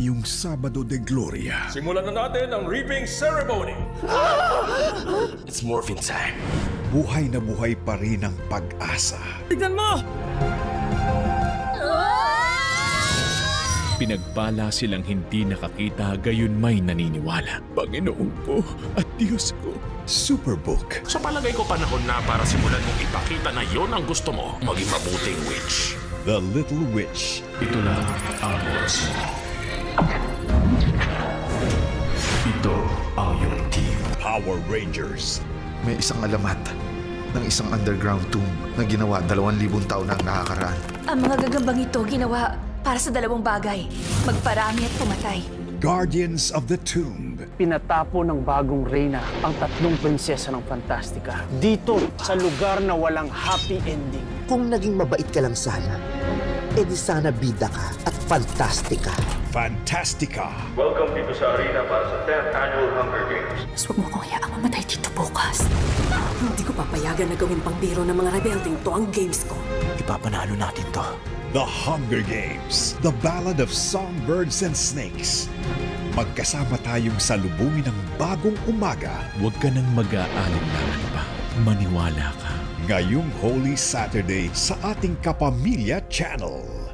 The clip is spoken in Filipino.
ngayong Sabado de Gloria. Simulan na natin ang reaping ceremony. It's morphine time. Buhay na buhay pa rin ang pag-asa. Tignan mo! Pinagpala silang hindi nakakita, gayon may naniniwala. Panginoon ko at Diyos ko. Superbook. Sa palagay ko panahon na para simulan mong ipakita na yon ang gusto mo, maging mabuting witch. The Little Witch. Ito na ang oras mo. Ito ang iyong team. Power Rangers. May isang alamat ng isang underground tomb na ginawa 2,000 taon na ang nakakaraan. Ang mga gagambang ito ginawa para sa dalawang bagay, magparami at pumatay. Guardians of the Tomb. Pinatapo ng bagong reyna ang 3 prinsesa ng Fantastica. Dito, sa lugar na walang happy ending. Kung naging mabait ka lang sana, edi sana bida ka at fantastika. Fantastica. Welcome dito sa arena para sa 10th Annual Hunger Games. Mas huwag mo akong hayaang mamatay dito bukas. Hindi ko papayagan na gawing pambiro ng mga rebelding to ang games ko. Ipapanalo natin to. The Hunger Games. The Ballad of Songbirds and Snakes. Magkasama tayong salubungin ng bagong umaga. Huwag ka nang mag-aalinlangan pa. Maniwala ka. Ngayong Holy Saturday sa ating Kapamilya Channel.